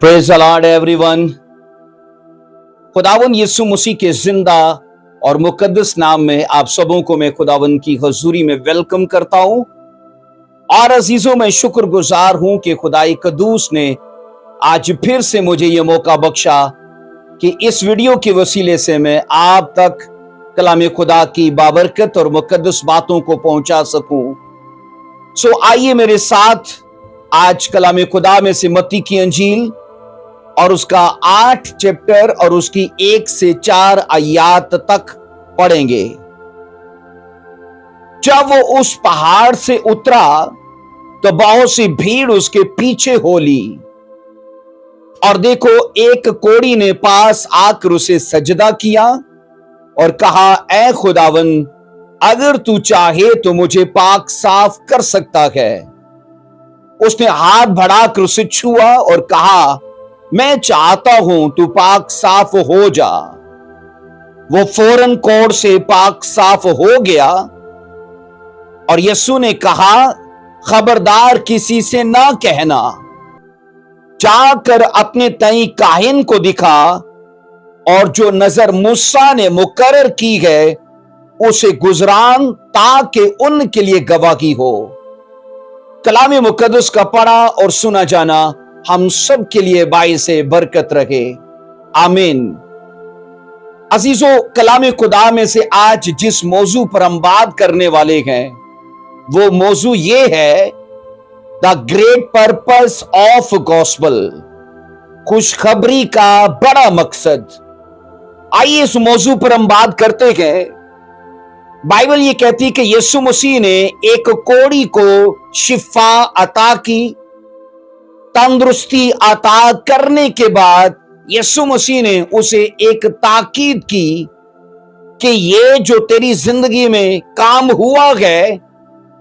Praise the Lord everyone. खुदावन यीशु मसीह के जिंदा और मुकद्दस नाम में आप सबों को मैं खुदावन की हजूरी में वेलकम करता हूं। और अजीजों, मैं शुक्रगुजार हूं कि खुदाई कदूस ने आज फिर से मुझे ये मौका बख्शा कि इस वीडियो के वसीले से मैं आप तक कलाम खुदा की बाबरकत और मुकद्दस बातों को पहुंचा सकूं। सो आइए मेरे साथ आज कलाम खुदा में से मत्ती की अंजील और उसका 8 चैप्टर और उसकी 1 से 4 आयात तक पढ़ेंगे। जब वो उस पहाड़ से उतरा तो बहुत सी भीड़ उसके पीछे हो ली, और देखो एक कोढ़ी ने पास आकर उसे सजदा किया और कहा, ऐ खुदावन, अगर तू चाहे तो मुझे पाक साफ कर सकता है। उसने हाथ बढ़ाकर उसे छुआ और कहा, मैं चाहता हूं तू पाक साफ हो जा। वो फौरन कोढ़ से पाक साफ हो गया। और यीशु ने कहा, खबरदार किसी से ना कहना, जाकर अपने तई काहिन को दिखा और जो नजर मूसा ने मुकर्रर की है उसे गुजरान, ताकि उनके लिए गवाही हो। कलाम मुकद्दस का पढ़ा और सुना जाना हम सब के लिए बाइसे बरकत रहे। आमीन। अजीजों, कलाम खुदा में से आज जिस मौजू पर हम बात करने वाले हैं वो मौजू ये है, the great purpose of gospel, खुशखबरी का बड़ा मकसद। आइए इस मौजू पर हम बात करते हैं। बाइबल ये कहती है कि यीशु मसीह ने एक कोढ़ी को शिफा अता की, तंदुरुस्ती अता करने के बाद यीशु मसीह ने उसे एक ताकीद की कि ये जो तेरी जिंदगी में काम हुआ है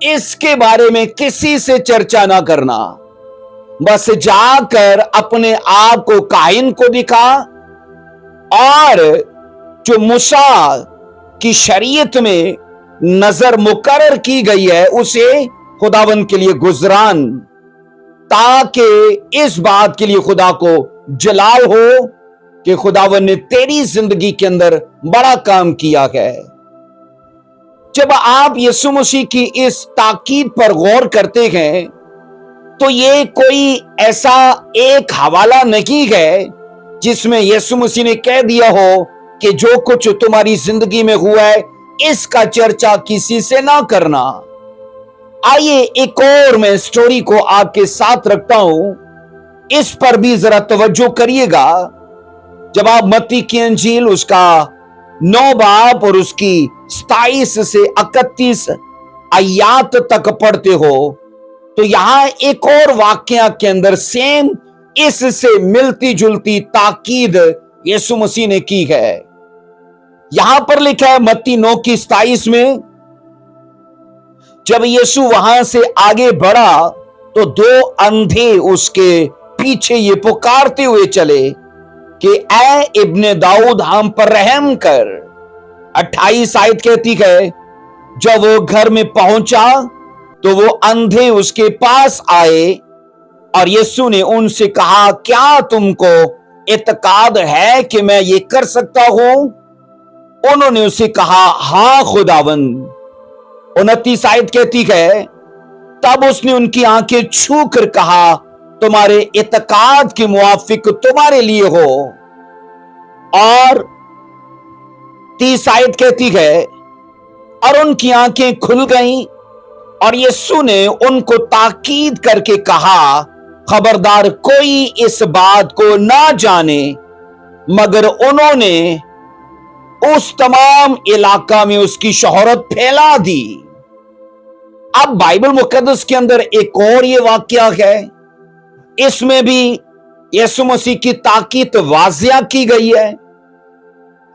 इसके बारे में किसी से चर्चा ना करना, बस जाकर अपने आप को काहिन को दिखा और जो मूसा की शरीयत में नजर मुकर्रर की गई है उसे खुदावन के लिए गुजरान, ताकि इस बात के लिए खुदा को जलाल हो कि खुदावन ने तेरी जिंदगी के अंदर बड़ा काम किया है। जब आप यीशु मसीह की इस ताकीद पर गौर करते हैं तो ये कोई ऐसा एक हवाला नहीं है जिसमें यीशु मसीह ने कह दिया हो कि जो कुछ तुम्हारी जिंदगी में हुआ है इसका चर्चा किसी से ना करना। आइए एक और मैं स्टोरी को आपके साथ रखता हूं, इस पर भी जरा तवज्जो करिएगा। जब आप मत्ती की अंजील उसका 9 बाब और उसकी 27 से 31 आयात तक पढ़ते हो तो यहां एक और वाकया के अंदर सेम इससे मिलती जुलती ताकीद यीशु मसीह ने की है। यहां पर लिखा है मत्ती 9 की 27 में, जब यीशु वहां से आगे बढ़ा तो 2 अंधे उसके पीछे ये पुकारते हुए चले कि ऐ इब्ने दाऊद हम पर रहम कर। 28 आयत कहती है, जब वो घर में पहुंचा तो वो अंधे उसके पास आए और यीशु ने उनसे कहा, क्या तुमको इत्काद है कि मैं ये कर सकता हूं? उन्होंने उसे कहा, हां खुदावन। 29 आयत कहती है, तब उसने उनकी आंखें छू कर कहा, तुम्हारे इत्काद के मुआफिक तुम्हारे लिए हो। और 30 आयत कहती है, और उनकी आंखें खुल गईं और यीशु ने उनको ताकीद करके कहा, खबरदार कोई इस बात को ना जाने। मगर उन्होंने उस तमाम इलाका में उसकी शोहरत फैला दी। अब बाइबल मुकद्दस के अंदर एक और ये वाकया है, इसमें भी यीशु मसीह की ताकीद वाजिया की गई है।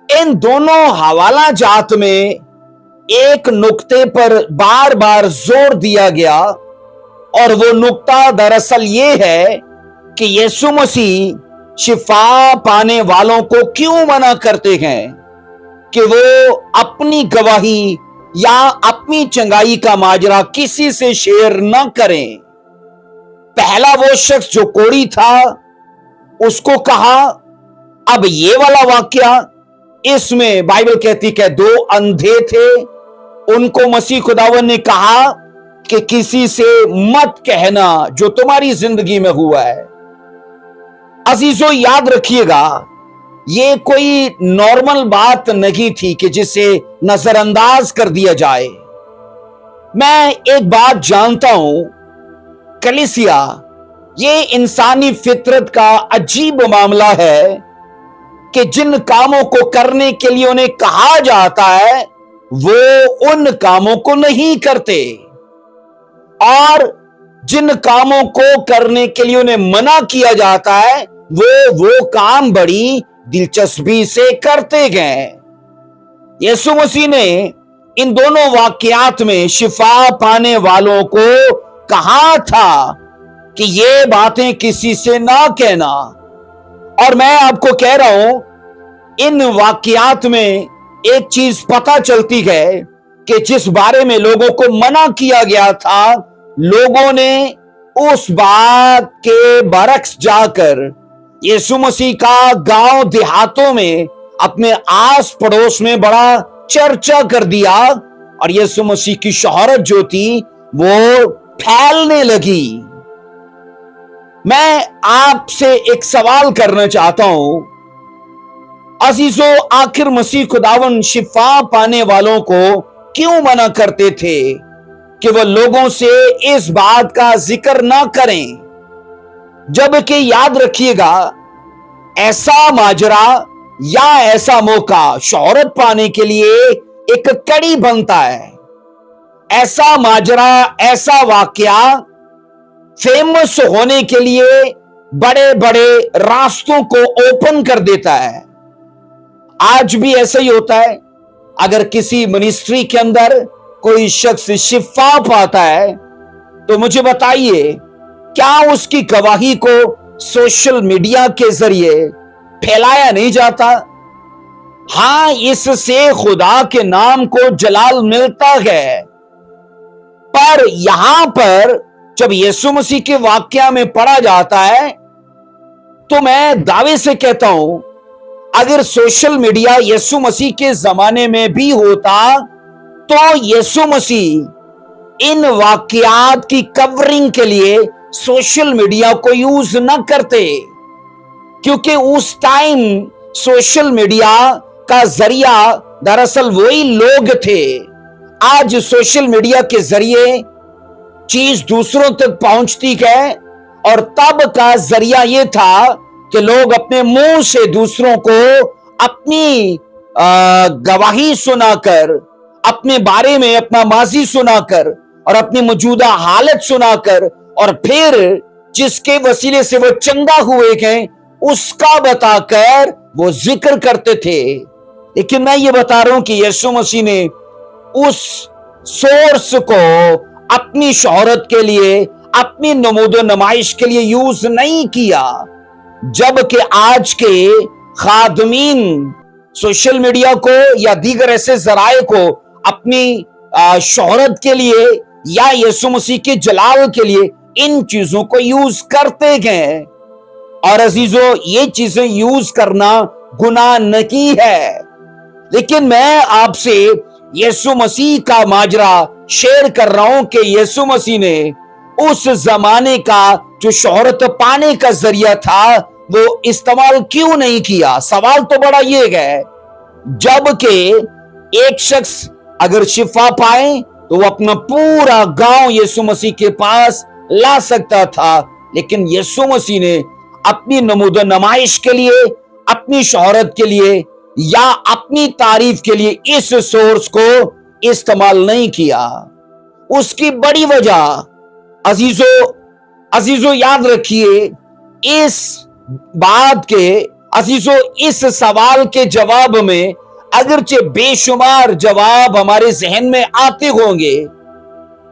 इन दोनों हवाला जात में एक नुक्ते पर बार बार जोर दिया गया और वो नुक्ता दरअसल ये है कि यीशु मसीह शिफा पाने वालों को क्यों मना करते हैं कि वो अपनी गवाही या अपनी चंगाई का माजरा किसी से शेयर न करें। पहला वो शख्स जो कोढ़ी था उसको कहा। अब ये वाला वाक्या, इसमें बाइबल कहती कि दो अंधे थे, उनको मसीह खुदावन ने कहा कि किसी से मत कहना जो तुम्हारी जिंदगी में हुआ है। अजीजों, याद रखिएगा, ये कोई नॉर्मल बात नहीं थी कि जिसे नजरअंदाज कर दिया जाए। मैं एक बात जानता हूं, कलीसिया, ये इंसानी फितरत का अजीब मामला है कि जिन कामों को करने के लिए उन्हें कहा जाता है वो उन कामों को नहीं करते, और जिन कामों को करने के लिए उन्हें मना किया जाता है वो काम बड़ी दिलचस्पी से करते गए। यीशु मसीह ने इन दोनों वाक्यात में शिफा पाने वालों को कहा था कि ये बातें किसी से ना कहना। और मैं आपको कह रहा हूं, इन वाक्यात में एक चीज पता चलती है कि जिस बारे में लोगों को मना किया गया था, लोगों ने उस बात के बरक्स जाकर यीशु मसीह का गांव देहातों में, अपने आस पड़ोस में बड़ा चर्चा कर दिया, और यीशु मसीह की शोहरत जो थी वो फैलने लगी। मैं आपसे एक सवाल करना चाहता हूं, अजीजों, आखिर मसीह खुदावन शिफा पाने वालों को क्यों मना करते थे कि वह लोगों से इस बात का जिक्र ना करें? जबकि याद रखिएगा, ऐसा माजरा या ऐसा मौका शोहरत पाने के लिए एक कड़ी बनता है। ऐसा माजरा, ऐसा वाकया फेमस होने के लिए बड़े बड़े रास्तों को ओपन कर देता है। आज भी ऐसा ही होता है। अगर किसी मिनिस्ट्री के अंदर कोई शख्स शिफा पाता है तो मुझे बताइए, क्या उसकी गवाही को सोशल मीडिया के जरिए फैलाया नहीं जाता? हां, इससे खुदा के नाम को जलाल मिलता है। पर यहां पर जब यीशु मसीह के वाक्या में पढ़ा जाता है तो मैं दावे से कहता हूं, अगर सोशल मीडिया यीशु मसीह के जमाने में भी होता तो यीशु मसीह इन वाकयात की कवरिंग के लिए सोशल मीडिया को यूज न करते, क्योंकि उस टाइम सोशल मीडिया का जरिया दरअसल वही लोग थे। आज सोशल मीडिया के जरिए चीज दूसरों तक पहुंचती है, और तब का जरिया यह था कि लोग अपने मुंह से दूसरों को अपनी गवाही सुनाकर, अपने बारे में अपना माजी सुनाकर और अपनी मौजूदा हालत सुनाकर, और फिर जिसके वसीले से वो चंगा हुए हैं उसका बताकर वो जिक्र करते थे। लेकिन मैं ये बता रहा हूं कि यीशु मसीह ने उस सोर्स को अपनी शोहरत के लिए, अपनी नमूदो नमाइश के लिए यूज नहीं किया। जबकि आज के खादमीन सोशल मीडिया को या दीगर ऐसे जराए को अपनी शोहरत के लिए या यीशु मसीह के जलाल के लिए इन चीजों को यूज करते गए। और अजीजों, ये चीजें यूज करना गुनाह नहीं है, लेकिन मैं आपसे यीशु मसीह का माजरा शेयर कर रहा हूं कि यीशु मसीह ने उस जमाने का जो शोहरत पाने का जरिया था वो इस्तेमाल क्यों नहीं किया? सवाल तो बड़ा ये है। जबकि एक शख्स अगर शिफा पाए तो वो अपना पूरा गांव यीशु मसीह के पास ला सकता था, लेकिन यीशु मसीह ने अपनी नमूद नमाइश के लिए, अपनी शोहरत के लिए या अपनी तारीफ के लिए इस सोर्स को इस्तेमाल नहीं किया। उसकी बड़ी वजह अजीजों याद रखिए, इस बात के अजीजों, इस सवाल के जवाब में अगरचे बेशुमार जवाब हमारे जहन में आते होंगे,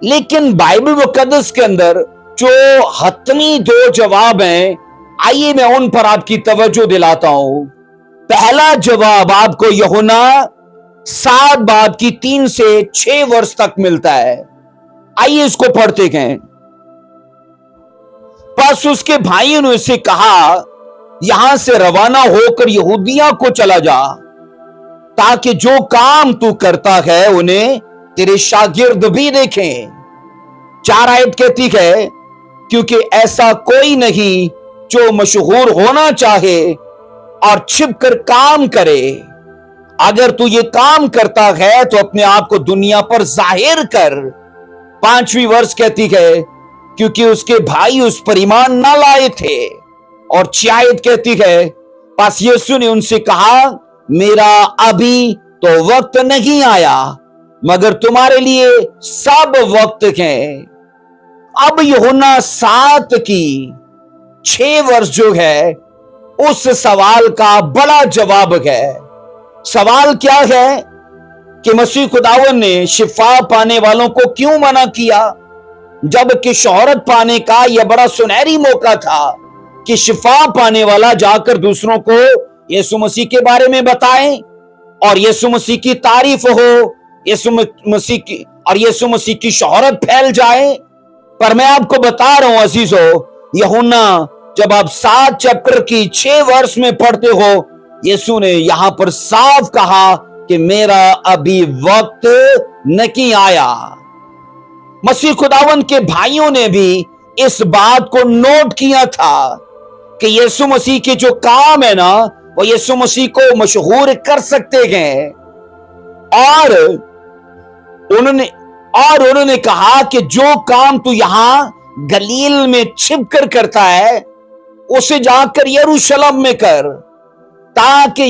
लेकिन बाइबल मुकद्दस के अंदर जो हतमी दो जवाब हैं, आइए मैं उन पर आपकी तवज्जो दिलाता हूं। पहला जवाब आपको यूहन्ना 7 बाब की 3 से 6 वर्ष तक मिलता है। आइए इसको पढ़ते हैं। बस उसके भाइयों ने उसे कहा, यहां से रवाना होकर यहूदिया को चला जा, ताकि जो काम तू करता है उन्हें तेरे शागिर्द भी देखें। 4 आयत कहती है, क्योंकि ऐसा कोई नहीं जो मशहूर होना चाहे और छिपकर काम करे। अगर तू ये काम करता है तो अपने आप को दुनिया पर जाहिर कर। 5वीं वर्ष कहती है, क्योंकि उसके भाई उस पर ईमान ना लाए थे। और 6 आयत कहती है, पास यीशु ने उनसे कहा, मेरा अभी तो वक्त नहीं आया, मगर तुम्हारे लिए सब वक्त है। अब यूहन्ना 7 की 6 वर्ष जो है, उस सवाल का बड़ा जवाब है। सवाल क्या है कि मसीह खुदावन ने शिफा पाने वालों को क्यों मना किया, जबकि शोहरत पाने का यह बड़ा सुनहरी मौका था कि शिफा पाने वाला जाकर दूसरों को यीशु मसीह के बारे में बताएं और यीशु मसीह की तारीफ हो, यीशु मसीह की शोहरत फैल जाए। पर मैं आपको बता रहा हूं अजीजों, यूहन्ना जब आप 7 चैप्टर की 6 वर्ष में पढ़ते हो, यीशु ने यहां पर साफ कहा कि मेरा अभी वक्त नहीं आया। मसीह खुदावन के भाइयों ने भी इस बात को नोट किया था कि यीशु मसीह के जो काम है ना, वो यीशु मसीह को मशहूर कर सकते हैं। और उन्होंने कहा कि जो काम तू यहां गलील में छिप कर करता है, उसे जाकर यरूशलेम में कर, ताकि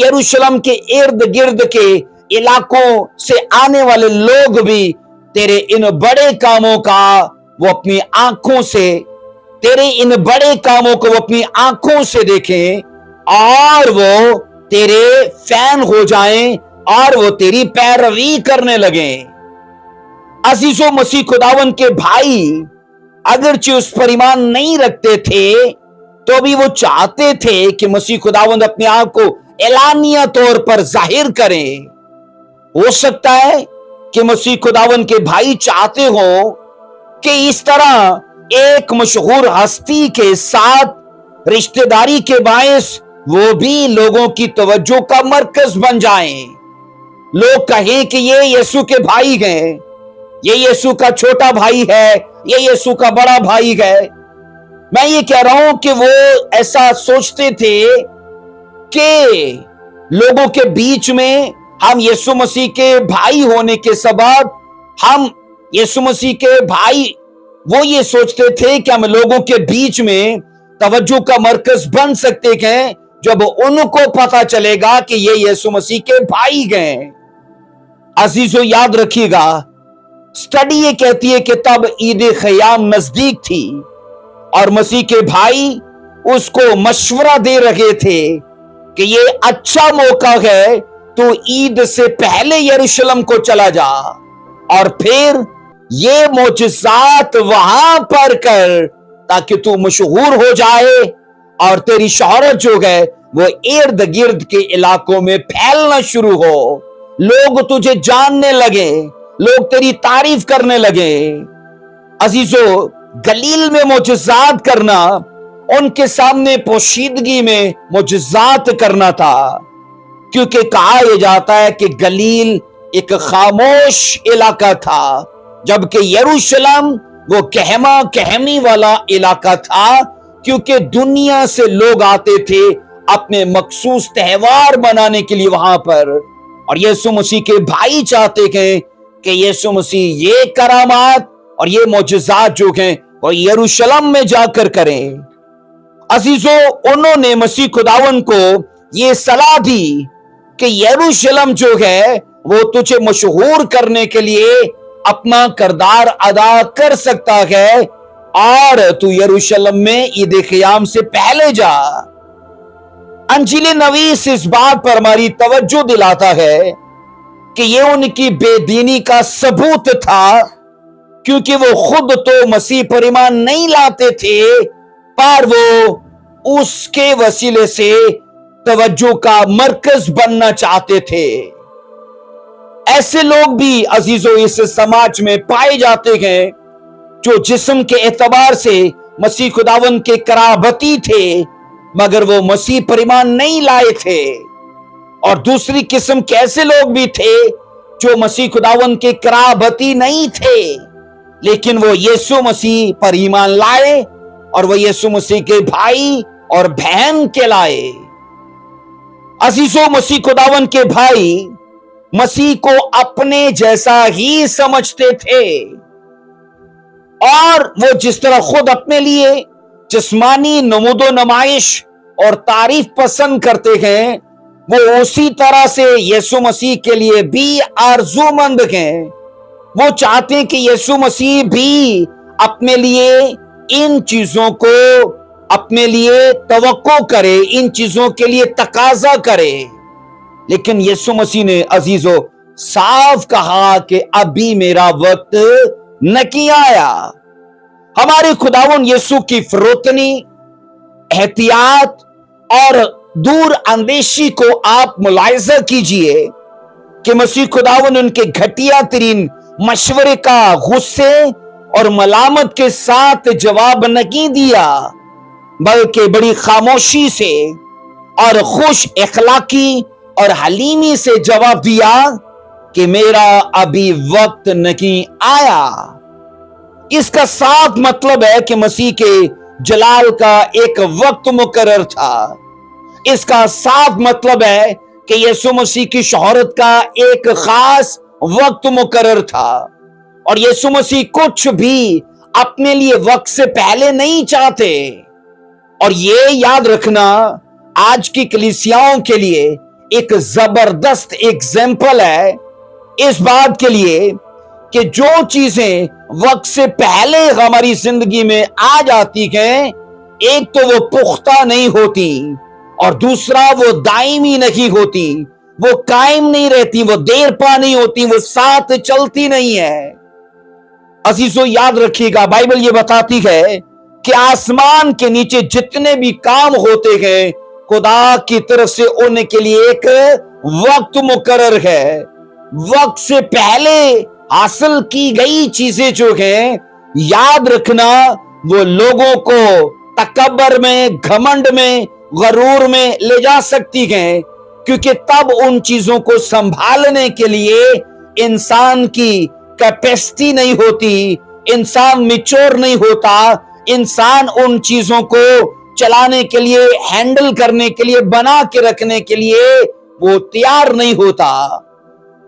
यरूशलेम के इर्द गिर्द के इलाकों से आने वाले लोग भी तेरे इन बड़े कामों को अपनी आंखों से देखें और वो तेरे फैन हो जाएं और वो तेरी पैरवी करने लगे। अजीजों, मसीह खुदावन के भाई अगरचे उस पर ईमान नहीं रखते थे, तो भी वो चाहते थे कि मसीह खुदावंद अपने आप को एलानिया तौर पर जाहिर करें। हो सकता है कि मसीह खुदावंद के भाई चाहते हो कि इस तरह एक मशहूर हस्ती के साथ रिश्तेदारी के बायस वो भी लोगों की तवज्जो का मरकज बन जाएं। लोग कहें कि ये यीशु के भाई हैं, ये यीशु का छोटा भाई है, ये यीशु का बड़ा भाई है। मैं ये कह रहा हूं कि वो ऐसा सोचते थे कि लोगों के बीच में हम यीशु मसीह के भाई होने के सबब हम यीशु मसीह के भाई, वो ये सोचते थे कि हम लोगों के बीच में तवज्जो का मरकज बन सकते हैं जब उनको पता चलेगा कि ये यीशु मसीह के भाई हैं। अजीजों, याद रखिएगा, स्टडी ये कहती है कि तब ईद खयाम नजदीक थी और मसीह के भाई उसको मशवरा दे रहे थे कि ये अच्छा मौका है, तू ईद से पहले यरूशलेम को चला जा और फिर ये मोजज़ात वहां पर कर, ताकि तू मशहूर हो जाए और तेरी शोहरत जो है वो इर्द गिर्द के इलाकों में फैलना शुरू हो, लोग तुझे जानने लगे, लोग तेरी तारीफ करने लगे। अजीजों, गलील में मोजज़ात करना उनके सामने पोशीदगी में मोजज़ात करना था, क्योंकि कहा यह जाता है कि गलील एक खामोश इलाका था, जबकि यरूशलेम वो कहमा कहमी वाला इलाका था, क्योंकि दुनिया से लोग आते थे अपने मखसूस त्योहार मनाने के लिए वहां पर। और यीशु मसीह के भाई चाहते हैं कि यीशु मसीह ये करामात और ये मोजज़ात जो हैं वो यरूशलेम में जाकर करें। अजीजों, उन्होंने मसीह खुदावन को ये सलाह दी कि यरूशलेम जो है वो तुझे मशहूर करने के लिए अपना किरदार अदा कर सकता है और तू यरूशलेम में ईद क़याम से पहले जा। अंजील नवीस इस बात पर हमारी तवज्जो दिलाता है कि ये उनकी बेदीनी का सबूत था, क्योंकि वो खुद तो मसीह पर ईमान नहीं लाते थे, पर वो उसके वसीले से तवज्जो का मरकज बनना चाहते थे। ऐसे लोग भी अजीजों इस समाज में पाए जाते हैं जो जिस्म के एतबार से मसीह खुदावन के कराबती थे, मगर वो मसीह पर ईमान नहीं लाए थे। और दूसरी किस्म के ऐसे लोग भी थे जो मसीह खुदावन के कराबती नहीं थे, लेकिन वो यीशु मसीह पर ईमान लाए और वो यीशु मसीह के भाई और बहन कहलाए। अजीजों, मसीह खुदावन के भाई मसीह को अपने जैसा ही समझते थे, और वो जिस तरह खुद अपने लिए जिस्मानी नमूदो नमाइश और तारीफ पसंद करते हैं, वो उसी तरह से यीशु मसीह के लिए भी आरजूमंद हैं। वो चाहते हैं कि यीशु मसीह भी अपने लिए इन चीजों को अपने लिए तवक्को करे, इन चीजों के लिए तकाजा करे। लेकिन यीशु मसीह ने अजीजों साफ कहा कि अभी मेरा वक्त नहीं आया। हमारे खुदावन यीशु की फरोतनी, एहतियात और दूर अंदेशी को आप मुलाहिजा कीजिए कि मसीह खुदावन उनके घटिया तरीन मशवरे का गुस्से और मलामत के साथ जवाब नहीं दिया, बल्कि बड़ी खामोशी से और खुश इखलाकी और हलीमी से जवाब दिया कि मेरा अभी वक्त नहीं आया। इसका साफ मतलब है कि मसीह के जलाल का एक वक्त मुकर्रर था। इसका साफ मतलब है कि यीशु मसीह की शोहरत का एक खास वक्त मुकर्रर था, और यीशु मसीह कुछ भी अपने लिए वक्त से पहले नहीं चाहते। और ये याद रखना आज की कलीसियाओं के लिए एक जबरदस्त एग्जाम्पल है इस बात के लिए कि जो चीजें वक्त से पहले हमारी जिंदगी में आ जाती हैं, एक तो वो पुख्ता नहीं होती, और दूसरा वो दायमी नहीं होती, वो कायम नहीं रहती, वो देर पा नहीं होती, वो साथ चलती नहीं है। अजीजों, याद रखिएगा, बाइबल ये बताती है कि आसमान के नीचे जितने भी काम होते हैं, खुदा की तरफ से उनके लिए एक वक्त मुकर्रर है। वक्त से पहले हासिल की गई चीजें जो हैं, याद रखना, वो लोगों को तकब्बर में, घमंड में, गरूर में ले जा सकती हैं, क्योंकि तब उन चीजों को संभालने के लिए इंसान की कैपेसिटी नहीं होती, इंसान मैच्योर नहीं होता, इंसान उन चीजों को चलाने के लिए, हैंडल करने के लिए, बना के रखने के लिए वो तैयार नहीं होता।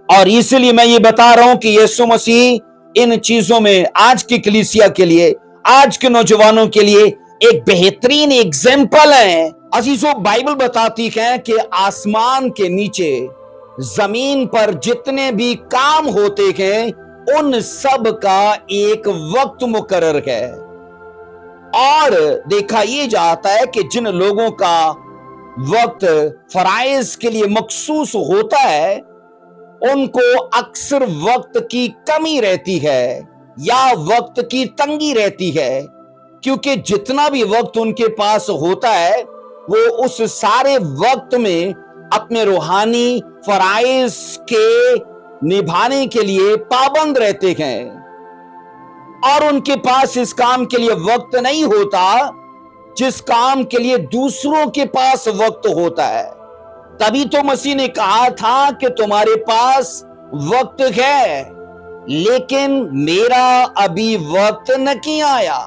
और इसलिए मैं ये बता रहा हूं कि यीशु मसीह इन चीजों में आज की कलीसिया के लिए, आज के नौजवानों के लिए एक बेहतरीन एग्जाम्पल है। अजीजों, बाइबल बताती है कि आसमान के नीचे, जमीन पर जितने भी काम होते हैं, उन सब का एक वक्त मुकर्रर है। और देखा यह जाता है कि जिन लोगों का वक्त फराइज के लिए मखसूस होता है, उनको अक्सर वक्त की कमी रहती है या वक्त की तंगी रहती है, क्योंकि जितना भी वक्त उनके पास होता है, वो उस सारे वक्त में अपने रूहानी फराइज के निभाने के लिए पाबंद रहते हैं, और उनके पास इस काम के लिए वक्त नहीं होता जिस काम के लिए दूसरों के पास वक्त होता है। तभी तो मसीह ने कहा था कि तुम्हारे पास वक्त है, लेकिन मेरा अभी वक्त नहीं आया।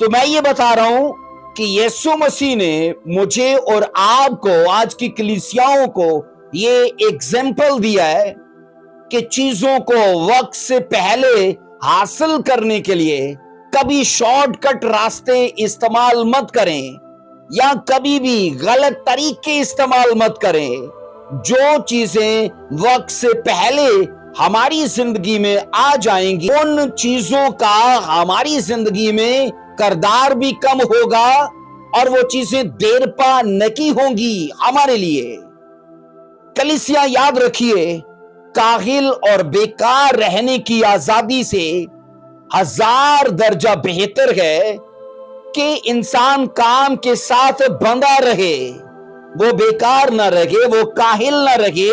तो मैं ये बता रहा हूं कि यीशु मसीह ने मुझे और आपको, आज की कलीसियाओं को, ये एग्जाम्पल दिया है कि चीजों को वक्त से पहले हासिल करने के लिए कभी शॉर्टकट रास्ते इस्तेमाल मत करें, या कभी भी गलत तरीके इस्तेमाल मत करें। जो चीजें वक्त से पहले हमारी जिंदगी में आ जाएंगी, उन चीजों का हमारी जिंदगी में करदार भी कम होगा, और वो चीजें देर पा नहीं होंगी हमारे लिए। कलीसिया, याद रखिए, काहिल और बेकार रहने की आजादी से 1000 दर्जा बेहतर है कि इंसान काम के साथ बंधा रहे, वो बेकार ना रहे, वो काहिल ना रहे,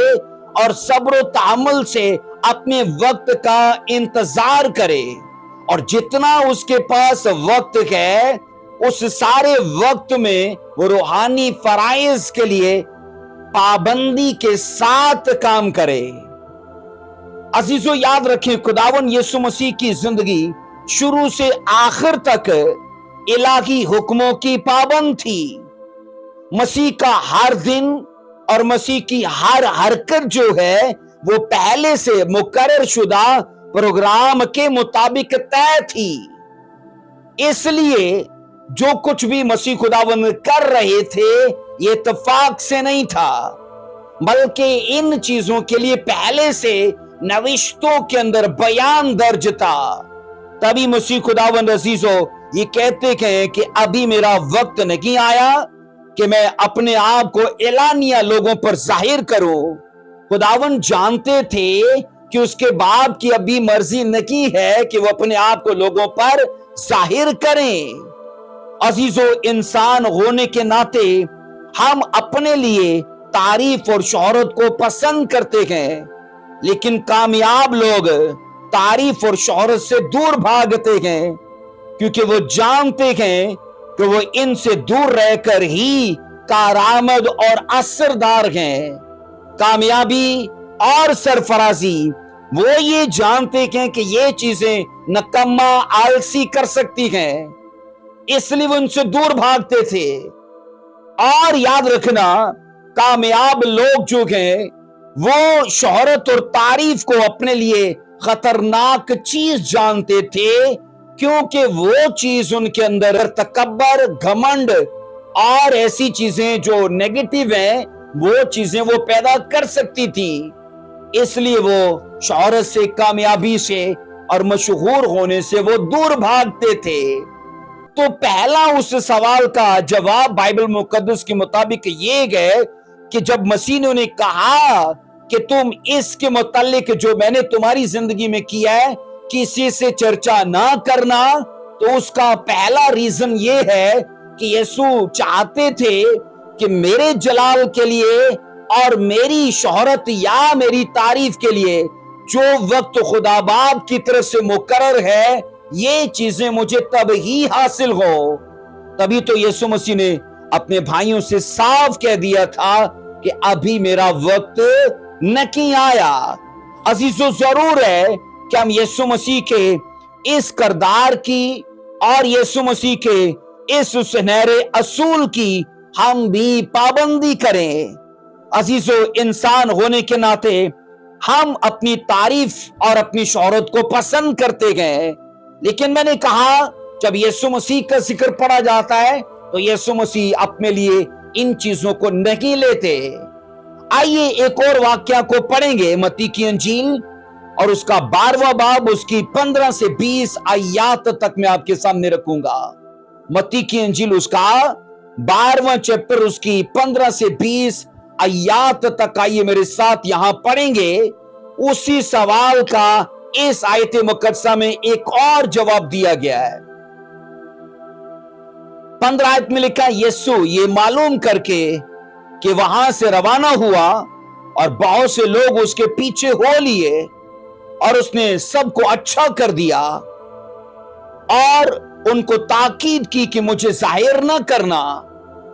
और सब्र तहम्मुल से अपने वक्त का इंतजार करे, اور جتنا اس کے پاس وقت ہے اس سارے وقت میں وہ روحانی فرائض کے لیے پابندی کے ساتھ کام کرے۔ عزیزو یاد رکھیں، خداوند یسوع مسیح کی زندگی شروع سے آخر تک الہی حکموں کی پابند تھی۔ مسیح کا ہر دن اور مسیح کی ہر حرکت جو ہے وہ پہلے سے مقرر شدہ پروگرام کے مطابق طے تھی۔ اس لیے جو کچھ بھی مسیح خداوند کر رہے تھے یہ اتفاق سے نہیں تھا، بلکہ ان چیزوں کے لیے پہلے سے نوشتوں کے اندر بیان درج تھا۔ تبھی مسیح خداوند عزیزو یہ کہتے ہیں کہ ابھی میرا وقت نہیں آیا کہ میں اپنے آپ کو اعلانیہ لوگوں پر ظاہر کروں۔ خداوند جانتے تھے کہ اس کے باپ کی ابھی مرضی نہیں ہے کہ وہ اپنے آپ کو لوگوں پر ظاہر کریں۔ عزیزو انسان ہونے کے ناطے ہم اپنے لیے تعریف اور شہرت کو پسند کرتے ہیں، لیکن کامیاب لوگ تعریف اور شہرت سے دور بھاگتے ہیں، کیونکہ وہ جانتے ہیں کہ وہ ان سے دور رہ کر ہی کارآمد اور اثردار ہیں۔ کامیابی اور سرفرازی وہ یہ جانتے ہیں کہ یہ چیزیں نکما آلسی کر سکتی ہیں، اس لیے وہ ان سے دور بھاگتے تھے۔ اور یاد رکھنا، کامیاب لوگ جو ہیں وہ شہرت اور تعریف کو اپنے لیے خطرناک چیز جانتے تھے، کیونکہ وہ چیز ان کے اندر تکبر، گھمنڈ اور ایسی چیزیں جو نیگیٹو ہیں وہ چیزیں وہ پیدا کر سکتی تھی۔ اس لیے وہ شہرت سے، کامیابی سے اور مشہور ہونے سے وہ دور بھاگتے تھے۔ تو پہلا اس سوال کا جواب بائبل مقدس کے مطابق یہ ہے کہ جب مسیح نے انہیں کہا کہ تم اس کے متعلق جو میں نے تمہاری زندگی میں کیا ہے کسی سے چرچا نہ کرنا، تو اس کا پہلا ریزن یہ ہے کہ یسوع چاہتے تھے کہ میرے جلال کے لیے اور میری شہرت یا میری تعریف کے لیے جو وقت خدا باپ کی طرف سے مقرر ہے یہ چیزیں مجھے تب ہی حاصل ہو۔ تبھی تو یسوع مسیح نے اپنے بھائیوں سے صاف کہہ دیا تھا کہ ابھی میرا وقت نہیں آیا۔ عزیزو ضرور ہے کہ ہم یسوع مسیح کے اس کردار کی اور یسوع مسیح کے اس سنہرے اصول کی ہم بھی پابندی کریں۔ عزیزو انسان ہونے کے ناطے ہم اپنی تعریف اور اپنی شہرت کو پسند کرتے ہیں، لیکن میں نے کہا جب یسوع مسیح کا ذکر پڑھا جاتا ہے تو یسوع مسیح اپنے لیے ان چیزوں کو نہیں لیتے۔ آئیے ایک اور واقعہ کو پڑھیں گے، متی کی انجیل اور اس کا 12واں باب، اس کی 15 سے 20 آیات تک میں آپ کے سامنے رکھوں گا۔ متی کی انجیل اس کا 12واں چیپٹر، اس کی 15 سے 20 آیات تک آئیے میرے ساتھ یہاں پڑھیں گے۔ اسی سوال کا اس آیت مقدسہ میں ایک اور جواب دیا گیا ہے۔ 15 آیت میں لکھا، یسوع یہ معلوم کر کے کہ وہاں سے روانہ ہوا اور بہت سے لوگ اس کے پیچھے ہو لیے، اور اس نے سب کو اچھا کر دیا اور ان کو تاکید کی کہ مجھے ظاہر نہ کرنا۔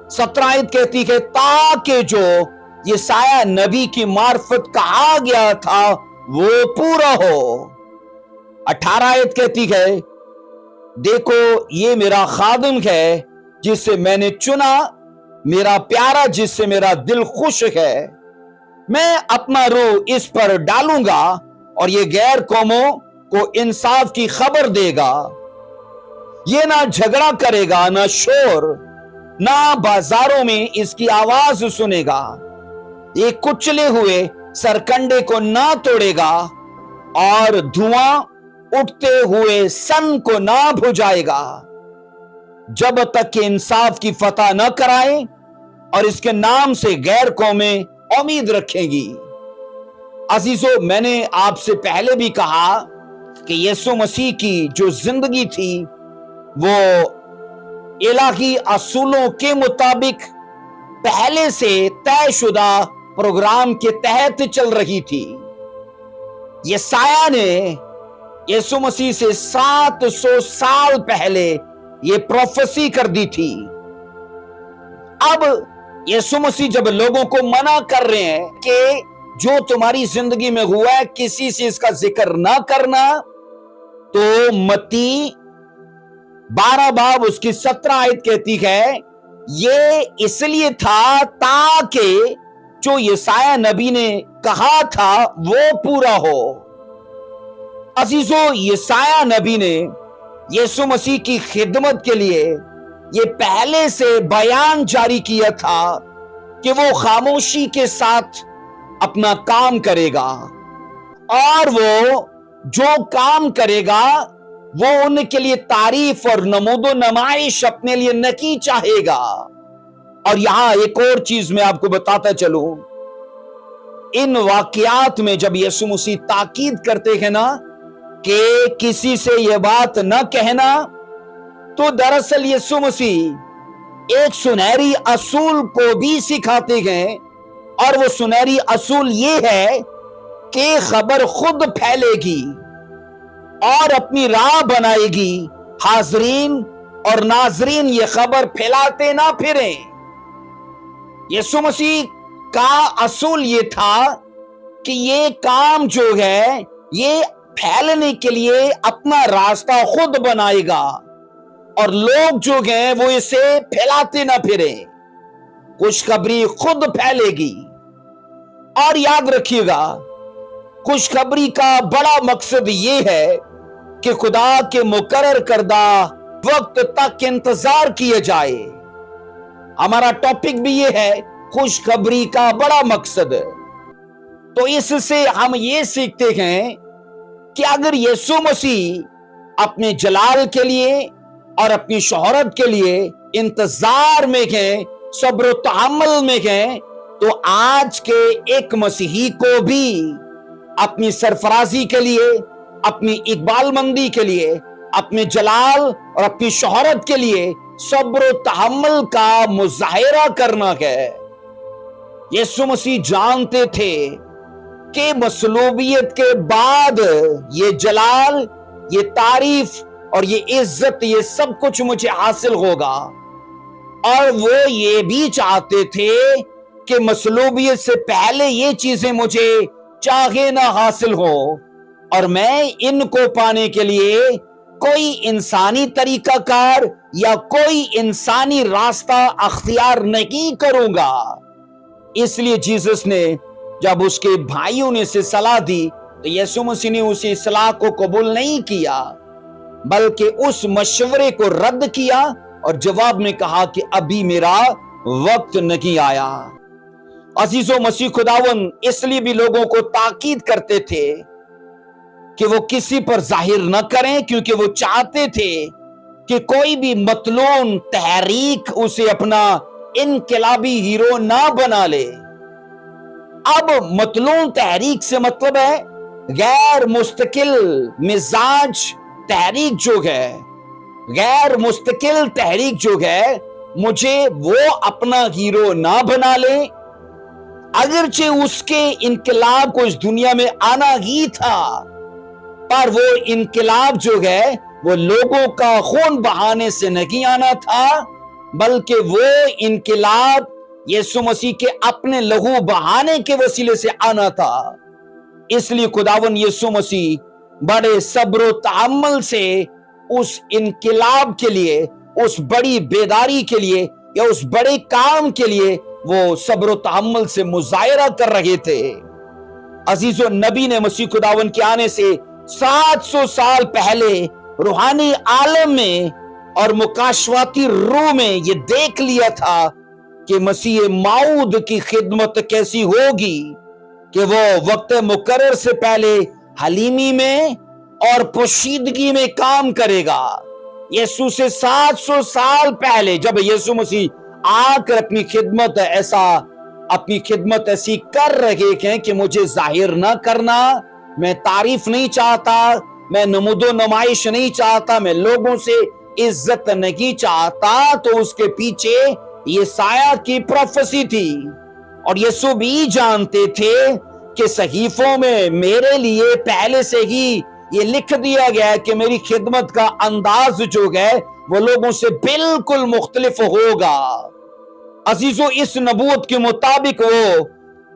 17 آیت کہتی ہے تاکہ جو یسایہ نبی کی معرفت کہا گیا تھا وہ پورا ہو۔ 18 آیت کہتی ہے دیکھو یہ میرا خادم ہے جسے میں نے چنا، میرا پیارا جس سے میرا دل خوش ہے، میں اپنا روح اس پر ڈالوں گا اور یہ غیر قوموں کو انصاف کی خبر دے گا۔ یہ نہ جھگڑا کرے گا، نہ شور، نہ بازاروں میں اس کی آواز سنے گا۔ یہ کچلے ہوئے سرکنڈے کو نہ توڑے گا اور دھواں اٹھتے ہوئے سن کو نہ بھجائے گا، جب تک کہ انصاف کی فتح نہ کرائے اور اس کے نام سے غیر قومیں امید رکھیں گی۔ عزیزو میں نے آپ سے پہلے بھی کہا کہ یسوع مسیح کی جو زندگی تھی وہ الہی اصولوں کے مطابق پہلے سے طے شدہ پروگرام کے تحت چل رہی تھی۔ یسایہ نے یسوع مسیح سے 700 سال پہلے یہ پروفیسی کر دی تھی۔ اب یسوع مسیح جب لوگوں کو منع کر رہے ہیں کہ جو تمہاری زندگی میں ہوا ہے کسی سے اس کا ذکر نہ کرنا، تو متی 12 باب اس کی 17 آیت کہتی ہے یہ اس لیے تھا تاکہ جو یسایہ نبی نے کہا تھا وہ پورا ہو۔ عزیزو، یسایہ نبی نے یسوع مسیح کی خدمت کے لیے یہ پہلے سے بیان جاری کیا تھا کہ وہ خاموشی کے ساتھ اپنا کام کرے گا، اور وہ جو کام کرے گا وہ ان کے لیے تعریف اور نمود و نمائش اپنے لیے نہیں چاہے گا۔ اور یہاں ایک اور چیز میں آپ کو بتاتا چلوں، ان واقعات میں جب یسوع مسیح تاکید کرتے ہیں نا کہ کسی سے یہ بات نہ کہنا، تو دراصل یسوع مسیح ایک سنہری اصول کو بھی سکھاتے ہیں، اور وہ سنہری اصول یہ ہے کہ خبر خود پھیلے گی اور اپنی راہ بنائے گی۔ حاضرین اور ناظرین یہ خبر پھیلاتے نہ پھریں۔ یسوع مسیح کا اصول یہ تھا کہ یہ کام جو ہے یہ پھیلنے کے لیے اپنا راستہ خود بنائے گا، اور لوگ جو ہیں وہ اسے پھیلاتے نہ پھریں۔ خوشخبری خود پھیلے گی۔ اور یاد رکھیے گا، خوشخبری کا بڑا مقصد یہ ہے کہ خدا کے مقرر کردہ وقت تک انتظار کیا جائے۔ ہمارا ٹاپک بھی یہ ہے، خوشخبری کا بڑا مقصد۔ تو اس سے ہم یہ سیکھتے ہیں کہ اگر یسوع مسیح اپنے جلال کے لیے اور اپنی شہرت کے لیے انتظار میں گئے، صبر و تحمل میں گئے، تو آج کے ایک مسیحی کو بھی اپنی سرفرازی کے لیے، اپنی اقبال مندی کے لیے، اپنے جلال اور اپنی شہرت کے لیے صبر و تحمل کا مظاہرہ کرنا ہے۔ یسوع مسیح جانتے تھے کہ مصلوبیت کے بعد یہ جلال، یہ تعریف اور یہ عزت، یہ سب کچھ مجھے حاصل ہوگا، اور وہ یہ بھی چاہتے تھے کہ مصلوبیت سے پہلے یہ چیزیں مجھے چاہے نہ حاصل ہو، اور میں ان کو پانے کے لیے کوئی انسانی طریقہ کار یا کوئی انسانی راستہ اختیار نہیں کروں گا۔ اس لیے جیسس نے جب اس کے بھائیوں نے اسے صلاح دی تو یسوع مسیح نے اس اصلاح کو قبول نہیں کیا، بلکہ اس مشورے کو رد کیا اور جواب میں کہا کہ ابھی میرا وقت نہیں آیا۔ عزیزو، مسیح خداوند اس لیے بھی لوگوں کو تاکید کرتے تھے کہ وہ کسی پر ظاہر نہ کریں، کیونکہ وہ چاہتے تھے کہ کوئی بھی مطلون تحریک اسے اپنا انقلابی ہیرو نہ بنا لے۔ اب مطلون تحریک سے مطلب ہے غیر مستقل مزاج تحریک جو ہے، غیر مستقل تحریک جو ہے، مجھے وہ اپنا ہیرو نہ بنا لے، اگرچہ اس کے انقلاب کو اس دنیا میں آنا ہی تھا، پر وہ انقلاب جو ہے وہ لوگوں کا خون بہانے سے نہیں آنا تھا، بلکہ وہ انقلاب یسوع مسیح کے اپنے لہو بہانے کے وسیلے سے آنا تھا۔ اس لیے خداوند یسوع مسیح بڑے صبر و تحمل سے اس انقلاب کے لیے، اس بڑی بیداری کے لیے یا اس بڑے کام کے لیے وہ صبر و تحمل سے مظاہرہ کر رہے تھے۔ عزیزو، نبی نے مسیح خداوند کے آنے سے 700 سال پہلے روحانی عالم میں اور مکاشفاتی روح میں یہ دیکھ لیا تھا کہ مسیح موعود کی خدمت کیسی ہوگی، کہ وہ وقت مقرر سے پہلے حلیمی میں اور پوشیدگی میں کام کرے گا۔ یسوع سے 700 سال پہلے جب یسوع مسیح آ کر اپنی خدمت ایسی کر رہے ہیں کہ مجھے ظاہر نہ کرنا، میں تعریف نہیں چاہتا، میں نمود و نمائش نہیں چاہتا، میں لوگوں سے عزت نہیں چاہتا، تو اس کے پیچھے یہ سایہ کی پروفیسی تھی۔ اور یسوع بھی جانتے تھے کہ صحیفوں میں میرے لیے پہلے سے ہی یہ لکھ دیا گیا ہے کہ میری خدمت کا انداز جو ہے وہ لوگوں سے بالکل مختلف ہوگا۔ عزیزو، اس نبوت کے مطابق وہ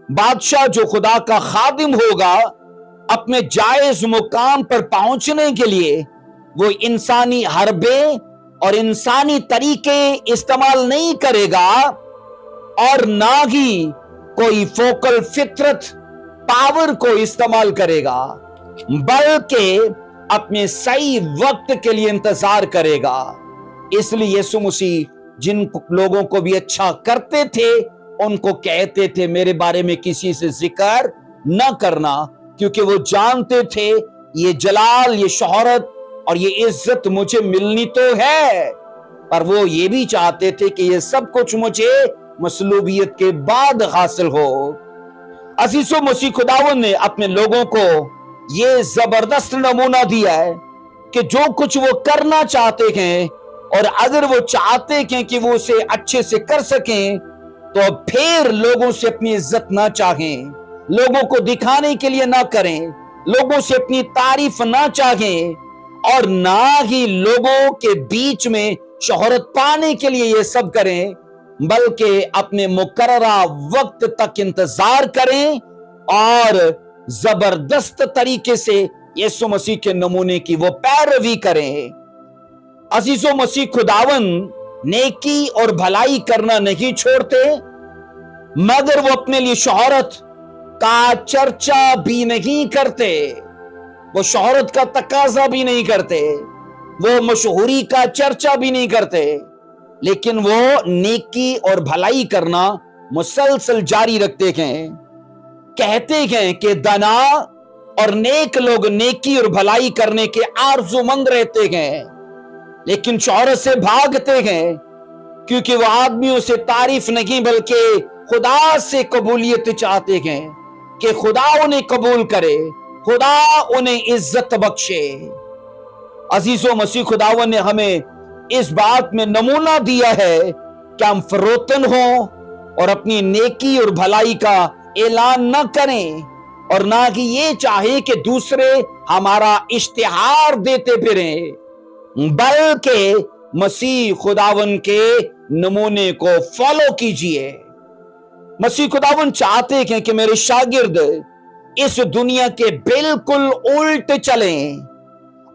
بادشاہ جو خدا کا خادم ہوگا اپنے جائز مقام پر پہنچنے کے لیے وہ انسانی حربے اور انسانی طریقے استعمال نہیں کرے گا اور نہ ہی کوئی فوکل فطرت پاور کو استعمال کرے گا، بلکہ اپنے صحیح وقت کے لیے انتظار کرے گا۔ اس لیے یسوع مسیح جن لوگوں کو بھی اچھا کرتے تھے ان کو کہتے تھے میرے بارے میں کسی سے ذکر نہ کرنا، کیونکہ وہ جانتے تھے یہ جلال، یہ شہرت اور یہ عزت مجھے ملنی تو ہے، پر وہ یہ بھی چاہتے تھے کہ یہ سب کچھ مجھے مصلوبیت کے بعد حاصل ہو۔ عزیزو، مسیح خداوند نے اپنے لوگوں کو یہ زبردست نمونہ دیا ہے کہ جو کچھ وہ کرنا چاہتے ہیں اور اگر وہ چاہتے ہیں کہ وہ اسے اچھے سے کر سکیں تو پھر لوگوں سے اپنی عزت نہ چاہیں، لوگوں کو دکھانے کے لیے نہ کریں، لوگوں سے اپنی تعریف نہ چاہیں اور نہ ہی لوگوں کے بیچ میں شہرت پانے کے لیے یہ سب کریں، بلکہ اپنے مقررہ وقت تک انتظار کریں اور زبردست طریقے سے یسوع مسیح کے نمونے کی وہ پیروی کریں۔ عزیزو، مسیح خداوند نیکی اور بھلائی کرنا نہیں چھوڑتے، مگر وہ اپنے لیے شہرت کا چرچا بھی نہیں کرتے، وہ شہرت کا تقاضا بھی نہیں کرتے، وہ مشہوری کا چرچا بھی نہیں کرتے، لیکن وہ نیکی اور بھلائی کرنا مسلسل جاری رکھتے ہیں۔ کہتے ہیں کہ دانا اور نیک لوگ نیکی اور بھلائی کرنے کے آرزو مند رہتے ہیں، لیکن شہرت سے بھاگتے ہیں، کیونکہ وہ آدمیوں سے تعریف نہیں بلکہ خدا سے قبولیت چاہتے ہیں کہ خدا انہیں قبول کرے، خدا انہیں عزت بخشے۔ عزیزو، مسیح خداوند نے ہمیں اس بات میں نمونہ دیا ہے کہ ہم فروتن ہوں اور اپنی نیکی اور بھلائی کا اعلان نہ کریں اور نہ ہی یہ چاہے کہ دوسرے ہمارا اشتہار دیتے پھریں، بلکہ مسیح خداوند کے نمونے کو فالو کیجئے۔ مسیح خداوند چاہتے ہیں کہ میرے شاگرد اس دنیا کے بالکل الٹ چلیں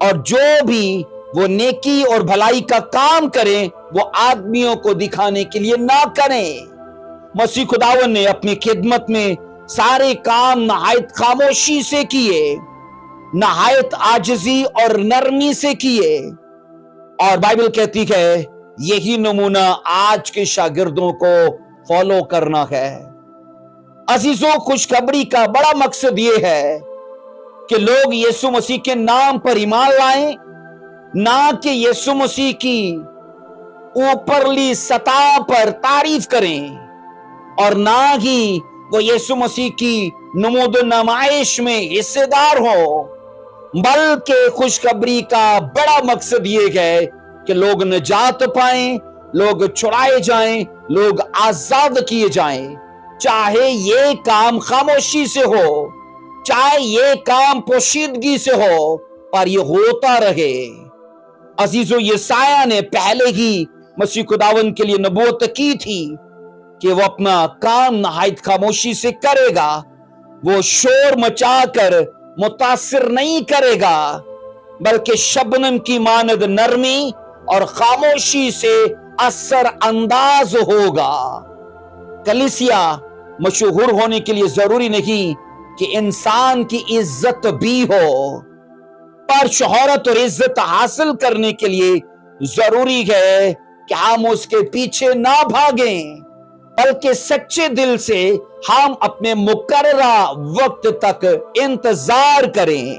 اور جو بھی وہ نیکی اور بھلائی کا کام کریں وہ آدمیوں کو دکھانے کے لیے نہ کریں۔ مسیح خداوند نے اپنی خدمت میں سارے کام نہایت خاموشی سے کیے، نہایت عاجزی اور نرمی سے کیے، اور بائبل کہتی ہے یہی نمونہ آج کے شاگردوں کو فالو کرنا ہے۔ عزیزوں، خوشخبری کا بڑا مقصد یہ ہے کہ لوگ یسوع مسیح کے نام پر ایمان لائیں، نہ کہ یسوع مسیح کی اوپرلی سطح پر تعریف کریں اور نہ ہی وہ یسوع مسیح کی نمود و نمائش میں حصے دار ہو، بلکہ خوشخبری کا بڑا مقصد یہ ہے کہ لوگ نجات پائیں، لوگ چھڑائے جائیں، لوگ آزاد کیے جائیں، چاہے یہ کام خاموشی سے ہو، چاہے یہ کام پوشیدگی سے ہو، پر یہ ہوتا رہے۔ عزیزو، یسایہ نے پہلے ہی مسیح خداوند کے لیے نبوت کی تھی کہ وہ اپنا کام نہایت خاموشی سے کرے گا، وہ شور مچا کر متاثر نہیں کرے گا، بلکہ شبنم کی مانند نرمی اور خاموشی سے اثر انداز ہوگا۔ کلیسیا مشہور ہونے کے لیے ضروری نہیں کہ انسان کی عزت بھی ہو، پر شہرت اور عزت حاصل کرنے کے لیے ضروری ہے کہ ہم اس کے پیچھے نہ بھاگیں، بلکہ سچے دل سے ہم اپنے مقررہ وقت تک انتظار کریں۔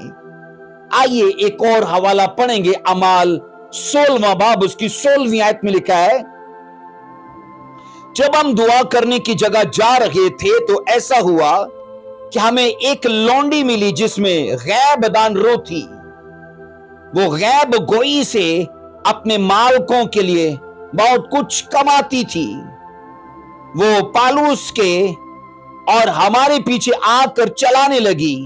آئیے ایک اور حوالہ پڑھیں گے، اعمال 16واں باب اس کی 16ویں آیت میں لکھا ہے، جب ہم دعا کرنے کی جگہ جا رہے تھے تو ایسا ہوا کہ ہمیں ایک لونڈی ملی جس میں غیب دان رو تھی، وہ غیب گوئی سے اپنے مالکوں کے لیے بہت کچھ کماتی تھی۔ وہ پالوس کے اور ہمارے پیچھے آ کر چلانے لگی،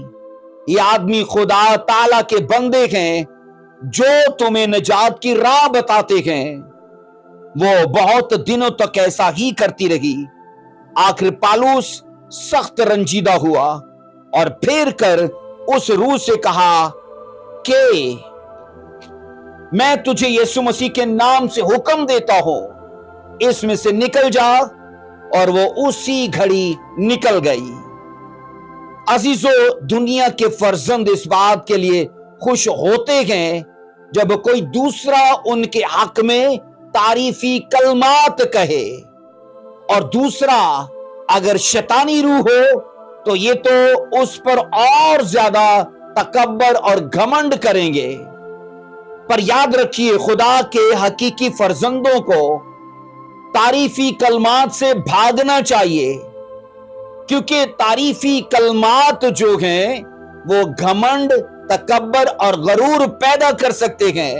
یہ آدمی خدا تعالیٰ کے بندے ہیں جو تمہیں نجات کی راہ بتاتے ہیں۔ وہ بہت دنوں تک ایسا ہی کرتی رہی۔ آخر پالوس سخت رنجیدہ ہوا اور پھر کر اس روح سے کہا کہ میں تجھے یسوع مسیح کے نام سے حکم دیتا ہوں، اس میں سے نکل جا، اور وہ اسی گھڑی نکل گئی۔ عزیزو، دنیا کے فرزند اس بات کے لیے خوش ہوتے ہیں جب کوئی دوسرا ان کے حق میں تعریفی کلمات کہے، اور دوسرا اگر شیطانی روح ہو تو یہ تو اس پر اور زیادہ تکبر اور گھمنڈ کریں گے۔ پر یاد رکھیے، خدا کے حقیقی فرزندوں کو تعریفی کلمات سے بھاگنا چاہیے، کیونکہ تعریفی کلمات جو ہیں وہ گھمنڈ، تکبر اور غرور پیدا کر سکتے ہیں۔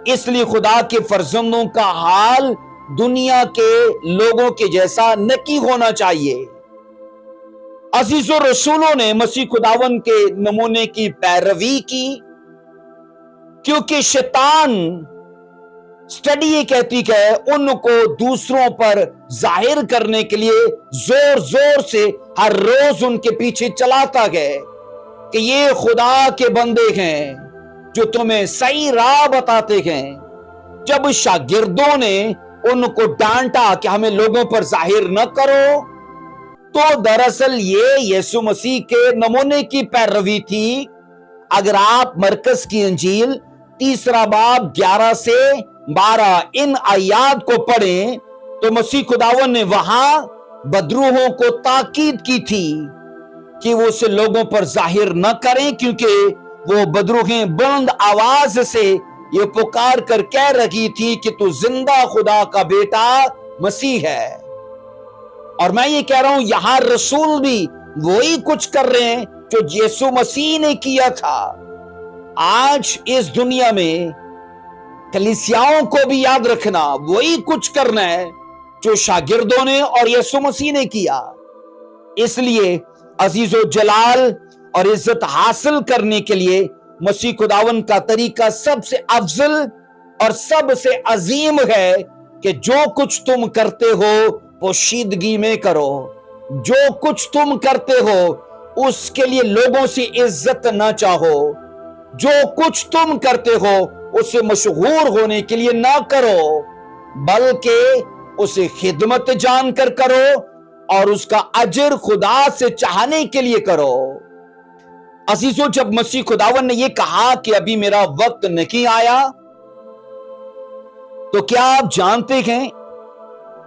اس لیے خدا کے فرزندوں کا حال دنیا کے لوگوں کے جیسا نہیں ہونا چاہیے۔ عزیزو، رسولوں نے مسیح خداوند کے نمونے کی پیروی کی، کیونکہ شیطان اسٹڈی یہ کہتی کہ ان کو دوسروں پر ظاہر کرنے کے لیے زور زور سے ہر روز ان کے پیچھے چلاتا ہے کہ یہ خدا کے بندے ہیں جو تمہیں صحیح راہ بتاتے ہیں۔ جب شاگردوں نے ان کو ڈانٹا کہ ہمیں لوگوں پر ظاہر نہ کرو، تو دراصل یہ یسوع مسیح کے نمونے کی پیروی تھی۔ اگر آپ مرکز کی انجیل 3 باب 11 سے 12 ان آیات کو پڑھیں تو مسیح خداوند نے وہاں بدروحوں کو تاکید کی تھی کہ وہ اسے لوگوں پر ظاہر نہ کریں، کیونکہ وہ بدروحیں بلند آواز سے یہ پکار کر کہہ رہی تھی کہ تو زندہ خدا کا بیٹا مسیح ہے۔ اور میں یہ کہہ رہا ہوں، یہاں رسول بھی وہی کچھ کر رہے ہیں جو یسوع مسیح نے کیا تھا۔ آج اس دنیا میں کلیسیاؤں کو بھی یاد رکھنا، وہی کچھ کرنا ہے جو شاگردوں نے اور یسوع مسیح نے کیا۔ اس لیے عزیزو، جلال اور عزت حاصل کرنے کے لیے مسیح خداوند کا طریقہ سب سے افضل اور سب سے عظیم ہے کہ جو کچھ تم کرتے ہو پوشیدگی میں کرو۔ جو کچھ تم کرتے ہو اس کے لیے لوگوں سے عزت نہ چاہو۔ جو کچھ تم کرتے ہو اسے مشہور ہونے کے لیے نہ کرو، بلکہ اسے خدمت جان کر کرو اور اس کا اجر خدا سے چاہنے کے لیے کرو۔ عزیزو، جب مسیح خداوند نے یہ کہا کہ ابھی میرا وقت نہیں آیا، تو کیا آپ جانتے ہیں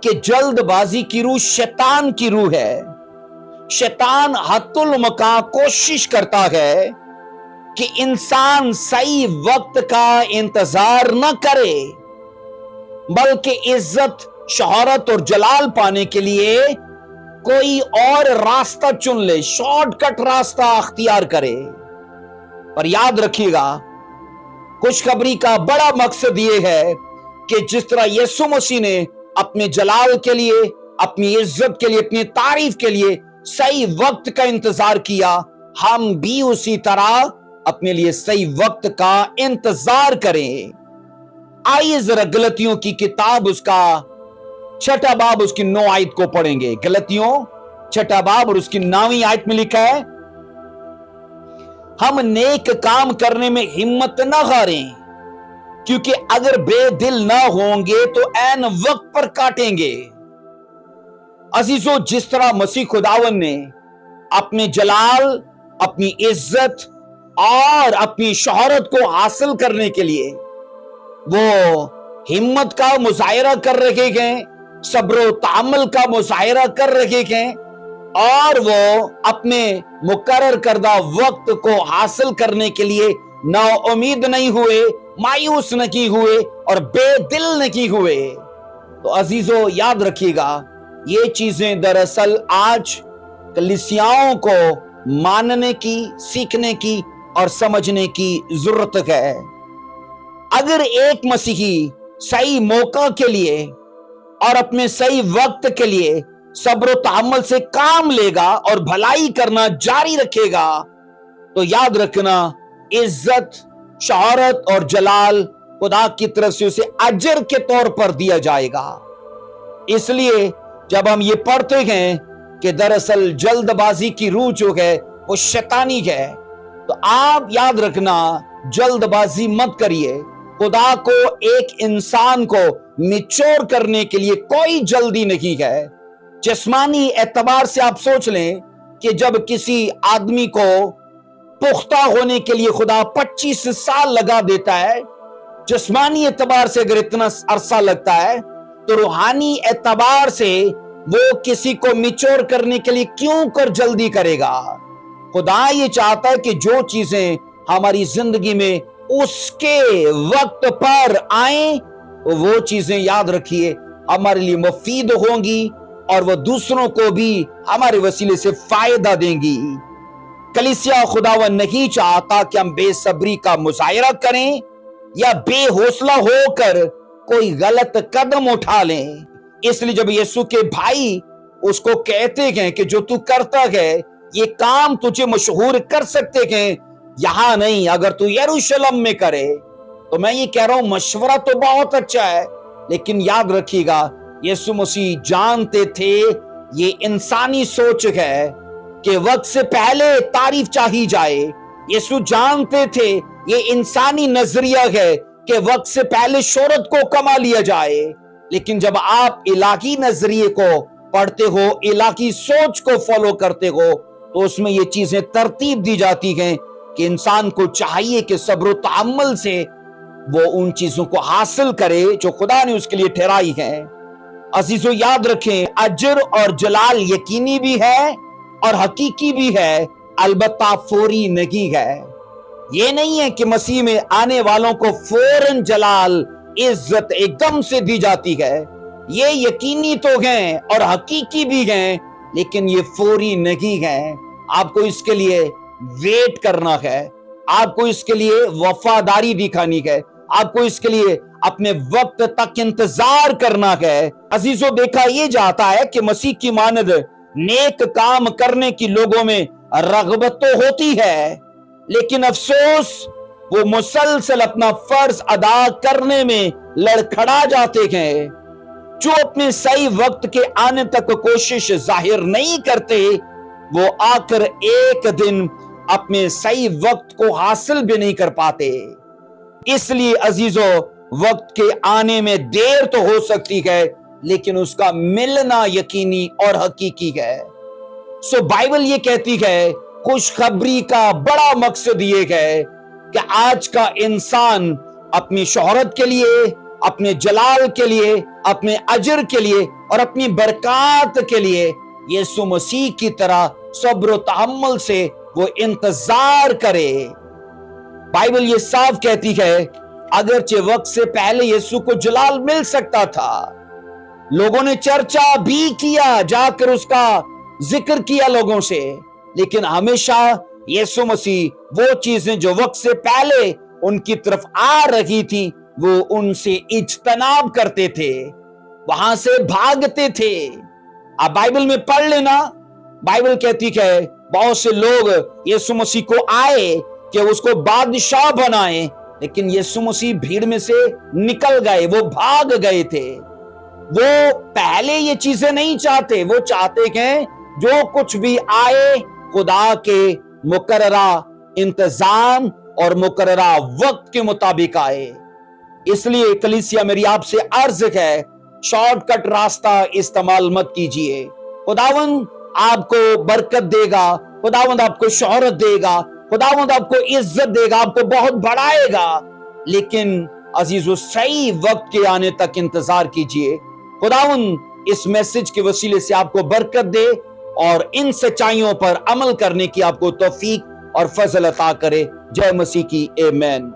کہ جلد بازی کی روح شیطان کی روح ہے۔ شیطان حتی المکان کوشش کرتا ہے کہ انسان صحیح وقت کا انتظار نہ کرے، بلکہ عزت، شہرت اور جلال پانے کے لیے کوئی اور راستہ چن لے، شارٹ کٹ راستہ اختیار کرے۔ پر یاد رکھیے گا، خوشخبری کا بڑا مقصد یہ ہے کہ جس طرح یسوع مسیح نے اپنے جلال کے لیے، اپنی عزت کے لیے، اپنی تعریف کے لیے صحیح وقت کا انتظار کیا، ہم بھی اسی طرح اپنے لیے صحیح وقت کا انتظار کریں۔ آئیے ذرا غلطیوں کی کتاب اس کا 6 باب اس کی 9 آیت کو پڑھیں گے۔ غلطیوں 6 باب اور اس کی 9ویں آیت میں لکھا ہے، ہم نیک کام کرنے میں ہمت نہ ہاریں، کیونکہ اگر بے دل نہ ہوں گے تو عین وقت پر کاٹیں گے۔ عزیزو، جس طرح مسیح خداوند نے اپنے جلال، اپنی عزت اور اپنی شہرت کو حاصل کرنے کے لیے وہ ہمت کا مظاہرہ کر رہے ہیں، صبر و تحمل کا مظاہرہ کر رہے ہیں، اور وہ اپنے مقرر کردہ وقت کو حاصل کرنے کے لیے نا امید نہیں ہوئے، مایوس نہیں ہوئے اور بے دل نہیں ہوئے، تو عزیزو یاد رکھیے گا، یہ چیزیں دراصل آج کلیسیاؤں کو ماننے کی، سیکھنے کی اور سمجھنے کی ضرورت ہے۔ اگر ایک مسیحی صحیح موقع کے لیے اور اپنے صحیح وقت کے لیے صبر و تحمل سے کام لے گا اور بھلائی کرنا جاری رکھے گا، तो याद रखना, इज्जत, शोहरत और जलाल खुदा की तरफ से उसे अजर के तौर पर दिया जाएगा। इसलिए जब हम ये पढ़ते हैं कि दरअसल जल्दबाजी की रूह जो है वो शैतानी है, तो आप याद रखना, जल्दबाजी मत करिए। खुदा को एक इंसान को मैच्योर करने के लिए कोई जल्दी नहीं है। जिस्मानी एतबार से आप सोच लें कि जब किसी आदमी को पुख्ता होने के लिए खुदा 25 साल लगा देता है, जिस्मानी एतबार से अगर इतना अरसा लगता है, तो रूहानी एतबार से वो किसी को मैच्योर करने के लिए क्यों कर जल्दी करेगा। खुदा ये चाहता है कि जो चीजें हमारी जिंदगी में उसके वक्त पर आए, वो चीजें याद रखिए हमारे लिए मुफीद होंगी और वो दूसरों को भी हमारे वसीले से फायदा देंगी। कलीसिया खुदावन नहीं चाहता कि हम बेसब्री का मुजाहिरा करें या बेहौसला होकर कोई गलत कदम उठा लें। इसलिए जब यीशु के भाई उसको कहते हैं कि जो तू करता है ये काम तुझे मशहूर कर सकते हैं, यहां नहीं, अगर तू यरूशलेम में करे, तो मैं ये कह रहा हूं मशवरा तो बहुत अच्छा है, लेकिन याद रखिएगा यीशु मसीह जानते थे ये इंसानी सोच है कि वक्त से पहले तारीफ चाही जाए। यीशु जानते थे ये इंसानी नजरिया है कि वक्त से पहले शोहरत को कमा लिया जाए। लेकिन जब आप इलाही नजरिए को पढ़ते हो, इलाही सोच को फॉलो करते हो, तो उसमें ये चीजें तरतीब दी जाती हैं कि इंसान को चाहिए कि सब्र तहम्मुल से वो उन चीजों को हासिल करे जो खुदा ने उसके लिए ठहराई है। अजीजों याद रखें, अजर और जलाल यकीनी भी है और हकीकी भी है, अलबत्ता फौरी नहीं है। ये नहीं है कि मसीह में आने वालों को फौरन जलाल, इज्जत एकदम से दी जाती है। ये यकीनी तो हैं और हकीकी भी हैं, लेकिन ये फौरी नहीं है। आपको इसके लिए वेट करना है, आपको इसके लिए वफादारी दिखानी है, आपको इसके लिए अपने वक्त तक इंतजार करना है। अजीजों देखा यह जाता है कि मसीह की मानद नेक काम करने की लोगों में रगबत तो होती है, लेकिन अफसोस वो मुसलसल अपना फर्ज अदा करने में लड़खड़ा जाते हैं। जो अपने सही वक्त के आने तक कोशिश जाहिर नहीं करते, वो आकर एक दिन अपने सही वक्त को हासिल भी नहीं कर पाते। इसलिए अजीजों, वक्त के आने में देर तो हो सकती है, लेकिन उसका मिलना यकीनी और हकीकी है। सो बाइबल ये कहती है, खुशखबरी का बड़ा मकसद ये है कि आज का इंसान अपनी शोहरत के लिए, अपने जलाल के लिए, अपने अजर के लिए और अपनी बरकत के लिए यीशु मसीह की तरह सब्र तहम्मुल से वो इंतजार करे। बाइबल ये साफ कहती है, अगरचे वक्त से पहले यीशु को जलाल मिल सकता था, लोगों ने चर्चा भी किया, जाकर उसका जिक्र किया लोगों से, लेकिन हमेशा यीशु मसीह वो चीजें जो वक्त से पहले उनकी तरफ आ रही थी, वो उनसे इज्तनाब करते थे, वहां से भागते थे। आप बाइबल में पढ़ लेना, बाइबल कहती है बहुत से लोग यीशु मसीह को आए कि उसको बादशाह बनाए, लेकिन यीशु मसीह भीड़ में से निकल गए, वो भाग गए थे। वो पहले ये चीजें नहीं चाहते, वो चाहते हैं जो कुछ भी आए खुदा के मुकर्ररा इंतजाम और मुकर्ररा वक्त के मुताबिक आए। इसलिए कलीसिया मेरी आपसे अर्ज है, शॉर्टकट रास्ता इस्तेमाल मत कीजिए। खुदावंद आपको बरकत देगा, खुदावंद आपको शोहरत देगा, खुदावंद आपको इज्जत देगा, आपको बहुत बढ़ाएगा, लेकिन अजीजों सही वक्त के आने तक इंतजार कीजिए। खुदावंद इस मैसेज के वसीले से आपको बरकत दे और इन सच्चाइयों पर अमल करने की आपको तौफीक और फजल अता करे। जय मसीह की, आमीन।